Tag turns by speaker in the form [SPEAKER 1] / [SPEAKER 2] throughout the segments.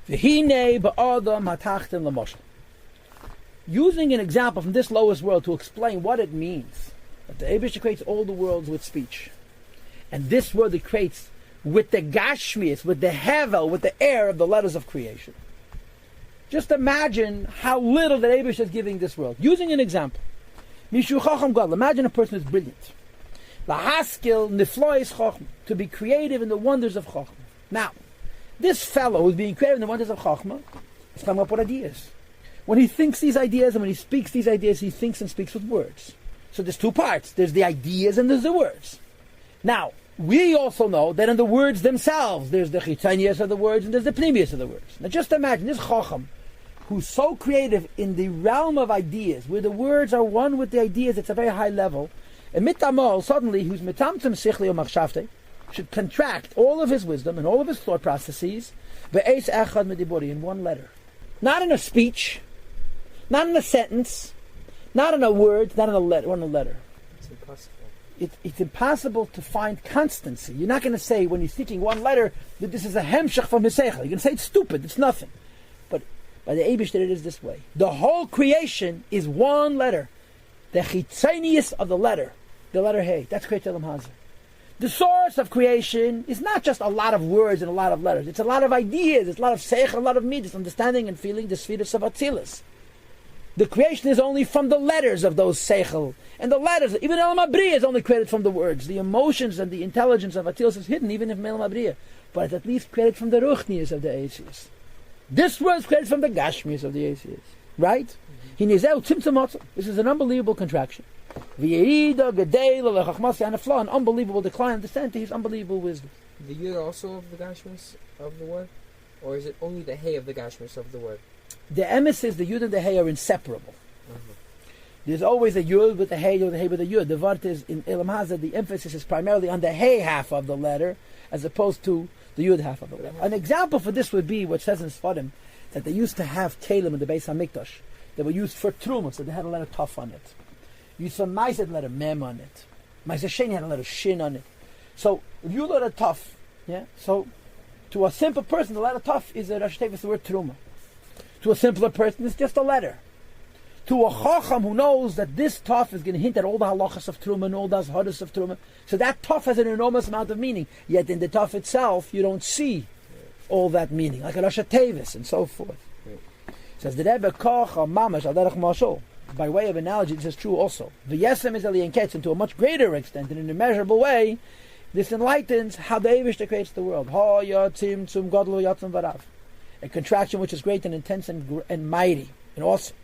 [SPEAKER 1] V'hinei ba'adam hatachtim l'moshel. Using an example from this lowest world to explain what it means that the Eibishter creates all the worlds with speech, and this world it creates with the gashmias, with the hevel, with the air of the letters of creation. Just imagine how little the Eibishter is giving this world. Using an example, Mishu Chacham Gadol. Imagine a person who's brilliant. Lahaskil niflois Chacham, to be creative in the wonders of Chacham. Now, this fellow who's being creative in the wonders of Chachma is coming up with ideas. When he thinks these ideas and when he speaks these ideas, he thinks and speaks with words. So there's two parts. There's the ideas and there's the words. Now, we also know that in the words themselves, there's the chitzanias of the words and there's the pnimius of the words. Now just imagine this Chacham, who's so creative in the realm of ideas, where the words are one with the ideas, it's a very high level. And mitamol, suddenly, who's mitamtem sichli o machshavte, should contract all of his wisdom and all of his thought processes be'eis echad medibori, in one letter. Not in a speech, not in a sentence, not in a word, not in a letter.
[SPEAKER 2] It's impossible.
[SPEAKER 1] It's impossible to find constancy. You're not going to say, when you're speaking one letter, that this is a hemshech from his seichel. You're going to say it's stupid, it's nothing. But by the Eibishter it is this way. The whole creation is one letter. The chitzanius of the letter Hey. That's Kreit Elam Hazar. The source of creation is not just a lot of words and a lot of letters. It's a lot of ideas, it's a lot of seichel, a lot of midas, understanding and feeling the spheres of Atzilus. The creation is only from the letters of those seichel. And the letters, even Elam Abriya is only created from the words. The emotions and the intelligence of Atzilus is hidden even in Elam Abriya. But it's at least created from the ruchnias of the Asias. This word is created from the gashmias of the Asias. Right? This is an unbelievable contraction. An unbelievable decline, understand to his unbelievable wisdom.
[SPEAKER 2] The yud also of the gashmis of the word? Or is it only the hey of the gashmis of the word?
[SPEAKER 1] The emes is the yud and the hey are inseparable. There's always a yud with the hey or the hey with the yud. The vart is in Elam Hazard, the emphasis is primarily on the hey half of the letter as opposed to the yud half of the letter. An example for this would be what says in Sfarim, that they used to have kelim in the Beis HaMikdash that were used for truma, so they had a letter taf on it. You saw Maiset letter mem on it. Maiset Sheni had a letter shin on it. So if you letter taf, yeah. So to a simple person, the letter taf is a Rashi Tevis, the word truma. To a simpler person, it's just a letter. To a chacham who knows that this taf is going to hint at all the halachas of truma and all the hadas of truma, so that taf has an enormous amount of meaning. Yet in the taf itself, you don't see all that meaning, like a Rashi Tevis and so forth. Says the Rebbe Kocha Mamash Adarach Mashal. By way of analogy, this is true also. V'yesem is Eliyan Ketz, and to a much greater extent, in an immeasurable way, this enlightens how the Eibishter creates the world. Ha yatzim tzum godlo yatzim varav. A contraction which is great and intense and mighty and awesome.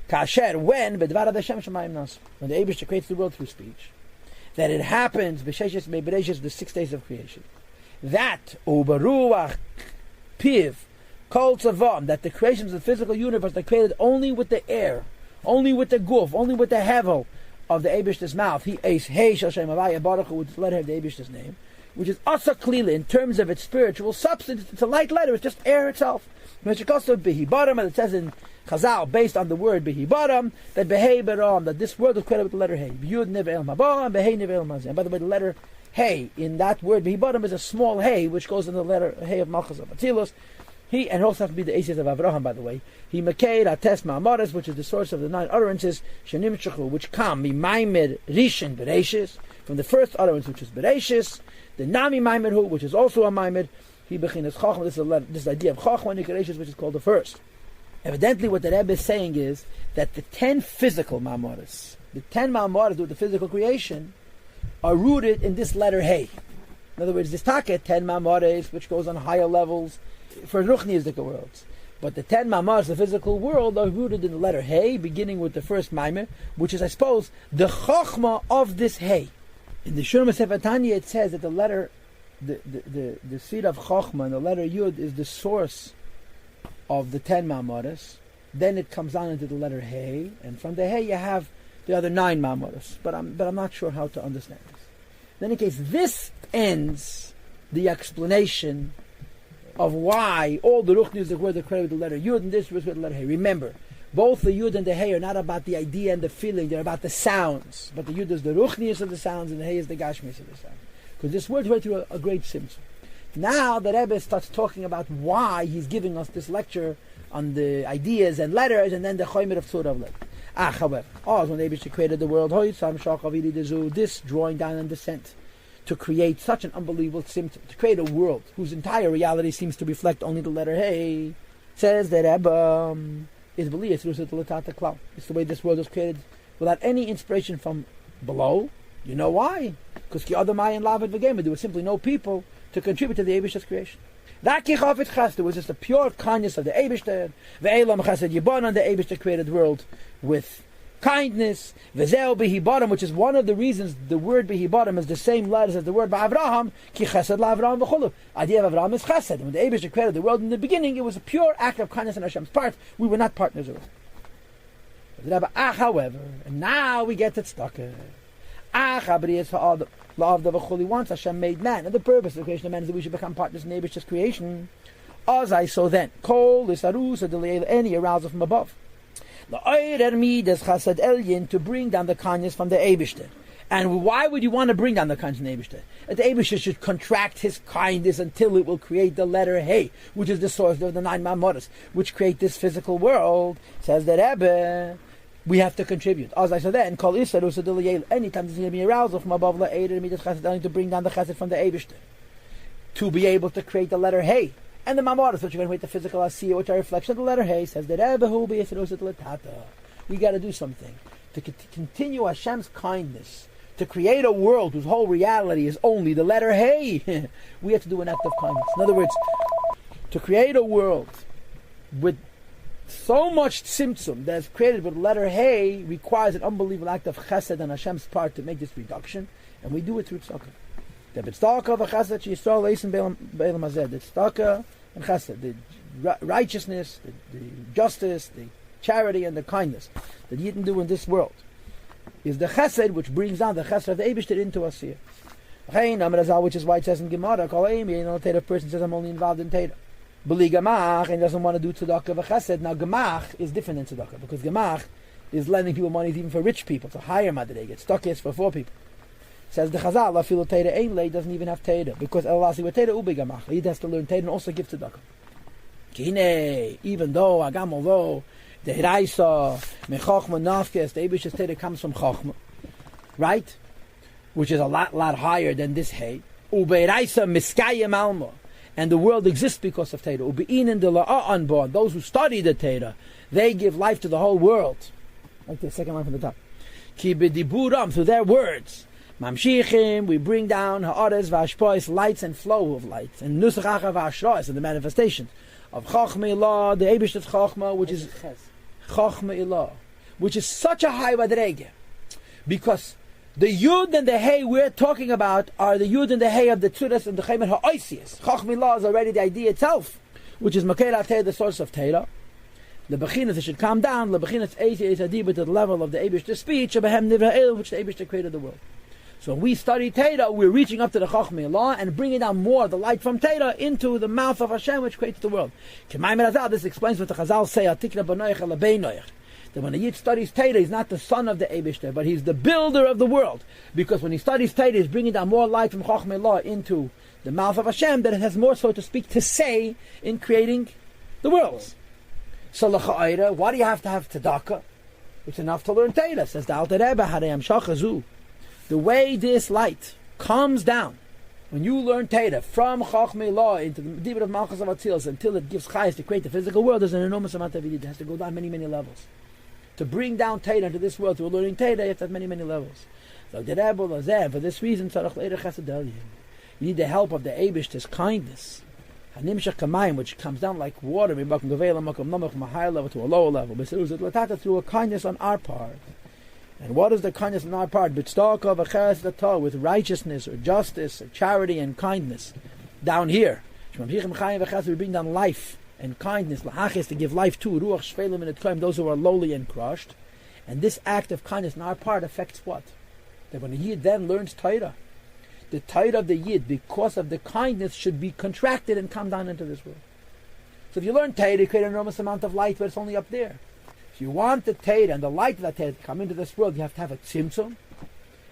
[SPEAKER 1] Kasher, when bedvar Hashem shemayim nas, when the Eibishter creates the world through speech, that it happens b'sheshes me'bereishes, the 6 days of creation. That ubaruach piv kol tzavam, that the creations of the physical universe are created only with the air, only with the guf, only with the hevel of the Eibishter's mouth. He eis hey shel shem havaya baruch hu, with the letter of the Eibishter's name, which is asa klila in terms of its spiritual substance. It's a light letter. It's just air itself. Which also bihibaram, and it says in Chazal, based on the word bihibaram, that behei baram, that this word was created with the letter hey. Yud niv el mabam, behei niv el mazim. And by the way, the letter hey in that word bihibaram is a small hey, which goes in the letter hey of Malchus of Atzilus. He, and also has to be the Asias of Avraham, by the way. He Makeid Ates Ma'amaris, which is the source of the 9 utterances, Shenim Shechu, which come, Mimaimed Rishon Bereshis, from the first utterance, which is Bereshis, the Nami Maimed Hu, which is also a Maimed, he Bechinas Chachma, this idea of Chachma and Bereshis, which is called the first. Evidently, what the Rebbe is saying is that the 10 physical Ma'amaris, the 10 Ma'amaris with the physical creation, are rooted in this letter Hey. In other words, this Taket, 10 Ma'amaris, which goes on higher levels, for Ruchniistic worlds. But the 10 Mamars, the physical world, are rooted in the letter Hey, beginning with the first Maimer, which is, I suppose, the Chochma of this Hey. In the Shur Sefer Tanya, it says that the letter, the seed of Chochma, and the letter Yud, is the source of the 10 Mamaras. Then it comes on into the letter Hey, and from the Hey you have the other 9 Mamaras. But I'm not sure how to understand this. In any case, this ends the explanation of why all the Ruchnis that were credited with the letter Yud and this was with the letter Hey. Remember, both the Yud and the Hey are not about the idea and the feeling, they're about the sounds. But the Yud is the Ruchnis of the sounds and the Hey is the Gashmis of the sounds. Because this word went through a great simcha. Now the Rebbe starts talking about why he's giving us this lecture on the ideas and letters, and then the Chomer of Tzur of letters. However, when the Eibishter created the world, this drawing down and descent to create such an unbelievable symptom, to create a world whose entire reality seems to reflect only the letter Hey, says the Rebbe, is believed. It's the way this world was created without any inspiration from below. You know why? Because there were simply no people to contribute to the Eibishter's creation. There was just the pure kindness of the Eibishter. The Eibishter created the world with kindness. Which is one of the reasons the word Behibarim is the same letters as the word Ba'avraham. Idea of Avraham is chesed. When the Eibishter created the world in the beginning, it was a pure act of kindness on Hashem's part. We were not partners of it. However, and now we get to tzedakah. Once Hashem made man, and the purpose of the creation of man is that we should become partners in Eibishter's creation. So then, kol is any arousal from above. To bring down the kindness from the Eibishter. And why would you want to bring down the kindness from the Eibishter? That the Eibishter should contract his kindness until it will create the letter Hey, which is the source of the 9 Mamoros, which create this physical world. Says the Rebbe, we have to contribute. So then, kol anytime there's going to be arousal from above, to bring down the chesed from the Eibishter, to be able to create the letter Hey. And the Mamoros, which are going to create the physical Asiyah, which are a reflection of the letter Hey, says the Rebbe, we got to do something to continue Hashem's kindness, to create a world whose whole reality is only the letter Hey. We have to do an act of kindness. In other words, to create a world with so much tzimtzum that is created with the letter Hey requires an unbelievable act of chesed on Hashem's part to make this reduction, and we do it through tzedakah. The tzedakah v'chesed she'yisrael leisen be'elam hazeh. The tzedakah and chesed, the righteousness, the justice, the charity, and the kindness that you didn't do in this world is the chesed which brings down the chesed of the Eibishter into Asiyah. Which is why it says in Gemara, a person says I'm only involved in Teda. Beli Gemach and doesn't want to do tzedakah v'chesed. Now Gemach is different than tzedakah because Gemach is lending people money even for rich people, to higher madrega. Tzedakah is for poor people. Says the Chazal, afilu Teda ein lei, doesn't even have Teda because elasi with Teda ubi Gemach. He has to learn Teda and also give tzedakah. Kine, even though although the Hiraisa mechachma nafkes, the Eibishter's Teda comes from chachma, right? Which is a lot higher than this Hey. Ubeiraisa miskayim alma. And the world exists because of Teda. Ubeinin de la'a unborn. Those who study the Teda, they give life to the whole world. Like the second line from the top. Ki b'diburam, through their words. Mamshichim, we bring down ha'aretz v'ashpois, lights and flow of lights. And nusachacha v'ashrois, and the manifestations of Chachma Ilah, the Eibishter's Chachma, which is Chachma Ilah, which is such a high madrege. Because the Yud and the Hey we're talking about are the Yud and the Hey of the Tzuras and the Chaymer Ha'oisius. Chachma Ilah is already the idea itself, which is Makeirat Teda, the source of Teda. The Bechinas, it should calm down. The Bechinas is Adibah to the level of the Eibishter's speech, Behem Nivra which the Eibishter created the world. So when we study Teda, we're reaching up to the Chachma Ilah and bringing down more of the light from Teda into the mouth of Hashem, which creates the world. This explains what the Chazal say, that when a Yid studies Teda, he's not the son of the Eibishter, but he's the builder of the world. Because when he studies Teda, he's bringing down more light from Chachma Ilah into the mouth of Hashem, that it has more, so to speak, to say in creating the worlds. So l'cha'ira, why do you have to have tzedakah? It's enough to learn Teda. Says the Alter Rebbe, Harei Amshachazu. The way this light comes down, when you learn Teda from Chachma Ilah into the Dibur of Malchus of Atzilus until it gives chayes to create the physical world, there's an enormous amount of it. It has to go down many, many levels. To bring down Teda into this world, through learning Teda, you have to have many, many levels. So the Rebbe, for this reason, you need the help of the Eibishter's kindness. Which comes down like water from a higher level to a lower level. Through a kindness on our part. And what is the kindness on our part? With righteousness or justice or charity and kindness. Down here. We bring down life and kindness. To give life to those who are lowly and crushed. And this act of kindness on our part affects what? That when a Yid then learns Torah, the Torah of the Yid, because of the kindness, should be contracted and come down into this world. So if you learn Torah, you create an enormous amount of light, but it's only up there. If you want the Torah and the light of that Torah to come into this world, you have to have a tzimtzum,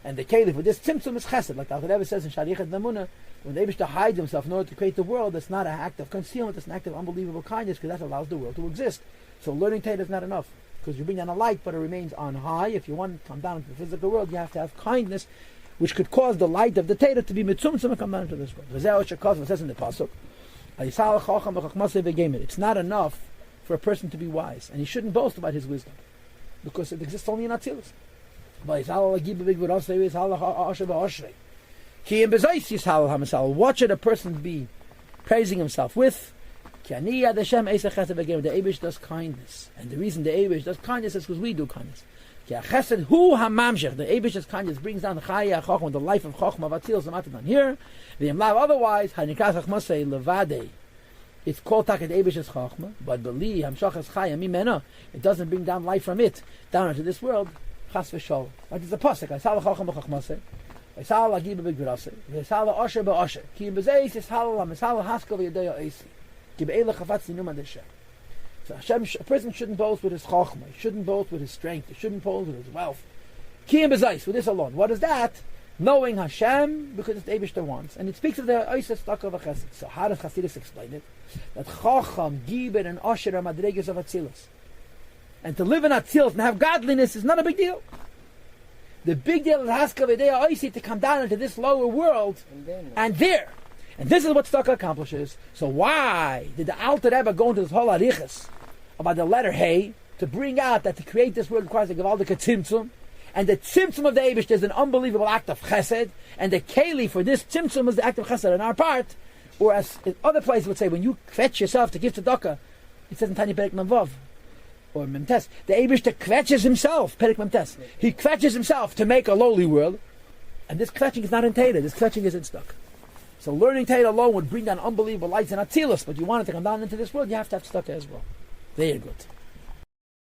[SPEAKER 1] And the Caliph with this tzimtzum is chesed, like the Alter Rebbe says in Sharichat Namunah, when the Eibishter hides himself in order to create the world, it's not an act of concealment, it's an act of unbelievable kindness, because that allows the world to exist. So learning Torah is not enough, because you bring down a light, but it remains on high. If you want to come down into the physical world, you have to have kindness, which could cause the light of the Torah to be mitzumtzum and come down into this world. It says in the pasuk, it's not enough for a person to be wise, and he shouldn't boast about his wisdom, because it exists only in Atzilus. What should a person be praising himself with? The Eibush does kindness, and the reason the Eibush does kindness is because we do kindness. The Eibush does kindness brings down the Chaya Chochma, the life of Chochma of Atzilus, down here. Otherwise, it's called Taked Eibish's Chochma, but Beli Hamshachas Chaya Mimena, it doesn't bring down life from it down into this world. Chas v'shol. Like it's a pasuk. I saw the Chochma b'Chochmasei. I saw the Agib b'Gvirasei. I saw the Osher b'Osher. Ki b'Zeis is halal. I saw the Haskell v'Yadei Oisi. Ki b'Eila Chafatz Ninum Adeshem. So Hashem, a person shouldn't boast with his Chochma. He shouldn't boast with his strength. He shouldn't boast with his wealth. Ki b'Zeis, with this alone. What is that? Knowing Hashem, because it's the Eibishter wants. And it speaks of the Oiseh Staka v'Chesed. So how does Chassidus explain it? That Chocham, Gibber, and Osher are Madregas of Atzilus. And to live in Atzilus and have godliness is not a big deal. The big deal is Haskav to come down into this lower world and there. And this is what Staka accomplishes. So why did the Alter Rebbe go into this whole arichas about the letter Hey to bring out that to create this world requires a gewaldige tzimtzum, and the tzimtzum of the Eibush is an unbelievable act of chesed, and the keli for this tzimtzum is the act of chesed on our part. Or as in other places would say, when you fetch yourself to give tzedakah, it says in Tanya Perek Memvav, or Memtes, the Eibishter kvetches himself, Perek Memtes. He kvetches himself to make a lowly world, and this kvetching is not in Torah, this kvetching is in stuck. So learning Torah alone would bring down unbelievable lights in Atzilus, but you want it to come down into this world, you have to have stuck as well. Very good.